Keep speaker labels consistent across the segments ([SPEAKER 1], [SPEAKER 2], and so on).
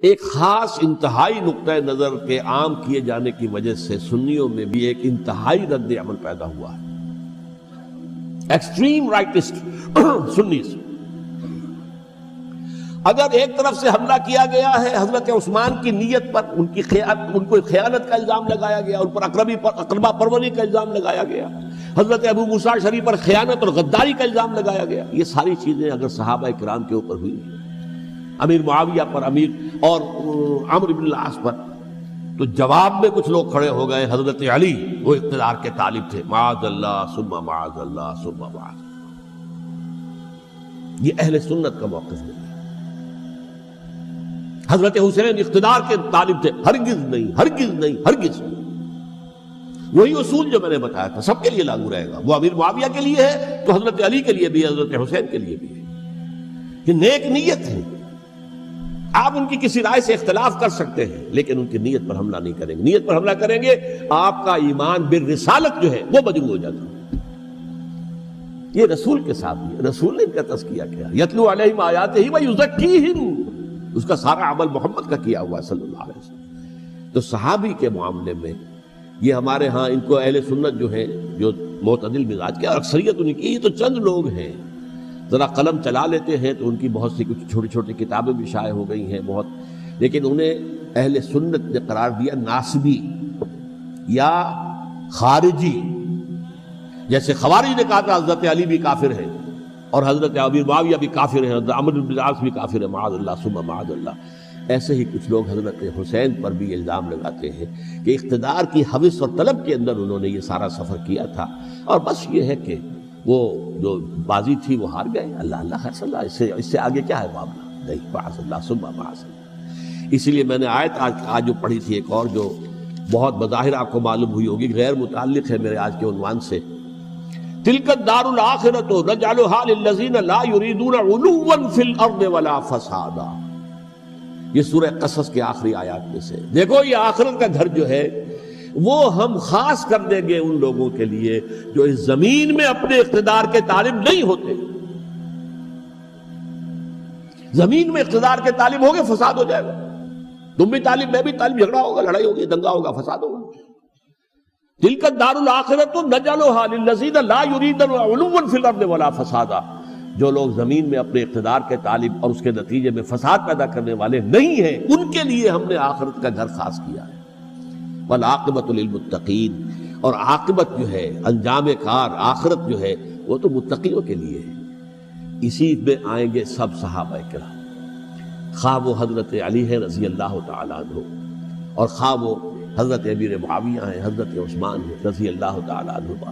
[SPEAKER 1] ایک خاص انتہائی نقطۂ نظر کے عام کیے جانے کی وجہ سے سنیوں میں بھی ایک انتہائی رد عمل پیدا ہوا ہے. Extreme rightist سنیز. اگر ایک طرف سے حملہ کیا گیا ہے حضرت عثمان کی نیت پر، ان کو خیانت کا الزام لگایا گیا، ان پر اقربا پروری کا الزام لگایا گیا، حضرت ابو موسیٰ شریف پر خیانت اور غداری کا الزام لگایا گیا، یہ ساری چیزیں اگر صحابہ کرام کے اوپر ہوئی، امیر معاویہ پر، امیر اور عمرو بن العاص پر، تو جواب میں کچھ لوگ کھڑے ہو گئے. حضرت علی وہ اقتدار کے طالب تھے، معاذ اللہ ثم معاذ اللہ ثم معاذ. یہ اہل سنت کا موقف نہیں. حضرت حسین اقتدار کے طالب تھے، ہرگز نہیں، ہرگز نہیں، ہرگز نہیں. وہی اصول جو میں نے بتایا تھا سب کے لیے لاگو رہے گا. وہ امیر معاویہ کے لیے ہے تو حضرت علی کے لیے بھی ہے، حضرت حسین کے لیے بھی ہے. یہ نیک نیت ہے. آپ ان کی کسی رائے سے اختلاف کر سکتے ہیں لیکن ان کی نیت پر حملہ نہیں کریں گے. نیت پر حملہ کریں گے آپ کا ایمان بالرسالت جو ہے وہ مجروح ہو جاتا ہے. یہ رسول کے ساتھ بھی رسول نے ان کا تزکیہ کیا، یتلو علیہم آیاتہ ویزکیہم، اس کا سارا عمل محمد کا کیا ہوا صلی اللہ علیہ وسلم. تو صحابی کے معاملے میں یہ ہمارے ہاں ان کو اہل سنت جو ہیں جو معتدل مزاج کے، اکثریت ان کی، یہ تو چند لوگ ہیں ذرا قلم چلا لیتے ہیں تو ان کی بہت سی کچھ چھوٹی چھوٹی کتابیں بھی شائع ہو گئی ہیں بہت، لیکن انہیں اہل سنت نے قرار دیا ناسبی یا خارجی. جیسے خوارج نے کہا تھا حضرت علی بھی کافر ہے اور حضرت امیر معاویہ بھی کافر ہے، حضرت عمرو بن العاص بھی کافر ہے، معاذ اللہ ثم معاذ اللہ. ایسے ہی کچھ لوگ حضرت حسین پر بھی الزام لگاتے ہیں کہ اقتدار کی ہوس اور طلب کے اندر انہوں نے یہ سارا سفر کیا تھا اور بس یہ ہے کہ وہ جو بازی تھی وہ ہار گئے. اللہ اللہ خیر صلی اللہ، اس سے آگے کیا ہے معاملہ؟ نہیں، معاذ اللہ ثم معاذ اللہ. اسی لیے میں نے آیت آج جو پڑھی تھی ایک اور جو بہت بظاہر آپ کو معلوم ہوئی ہوگی، غیر متعلق ہے میرے آج کے عنوان سے، تلک الدار الآخرۃ نجعلھا للذین لا یریدون علوا فی الارض ولا فسادا. یہ سورہ قصص کے آخری آیات میں سے. دیکھو یہ آخرت کا گھر جو ہے وہ ہم خاص کر دیں گے ان لوگوں کے لیے جو اس زمین میں اپنے اقتدار کے طالب نہیں ہوتے. زمین میں اقتدار کے طالب ہوگے فساد ہو جائے گا. تم بھی طالب، میں بھی طالب، جھگڑا ہوگا، لڑائی ہوگی، دنگا ہوگا، فساد ہوگا. تلک الدار الآخرۃ نجعلھا للذین لا یریدون علوا فی الارض ولا فسادا. جو لوگ زمین میں اپنے اقتدار کے طالب اور اس کے نتیجے میں فساد پیدا کرنے والے نہیں ہیں ان کے لیے ہم نے آخرت کا گھر خاص کیا ہے. والعاقبۃ للمتقین، اور عاقبت جو ہے، انجام کار، آخرت جو ہے وہ تو متقیوں کے لیے ہے. اسی میں آئیں گے سب صحابہ کرام، خواہ وہ حضرت علی ہے رضی اللہ تعالیٰ عنہ، اور خواہ وہ حضرت امیر معاویہ ہیں، حضرت عثمان ہیں رضی اللہ تعالیٰ عنہ،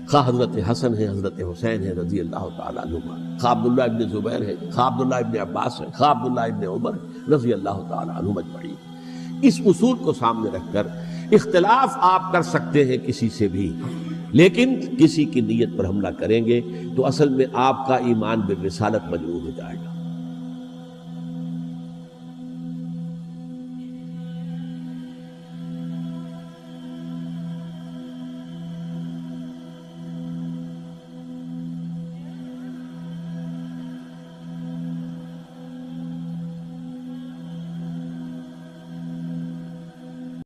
[SPEAKER 1] خواہ حضرت حسن ہے، حضرت حسین ہے رضی اللہ تعالیٰ عنہ، خواہ عبداللہ ابن زبیر ہے، خواہ عبداللہ ابن عباس ہے، خواہ عبداللہ ابن عمر رضی اللہ تعالیٰ عنہ اجمعین. اس اصول کو سامنے رکھ کر اختلاف آپ کر سکتے ہیں کسی سے بھی، لیکن کسی کی نیت پر حملہ کریں گے تو اصل میں آپ کا ایمان بالرسالت مجروح ہو جائے گا.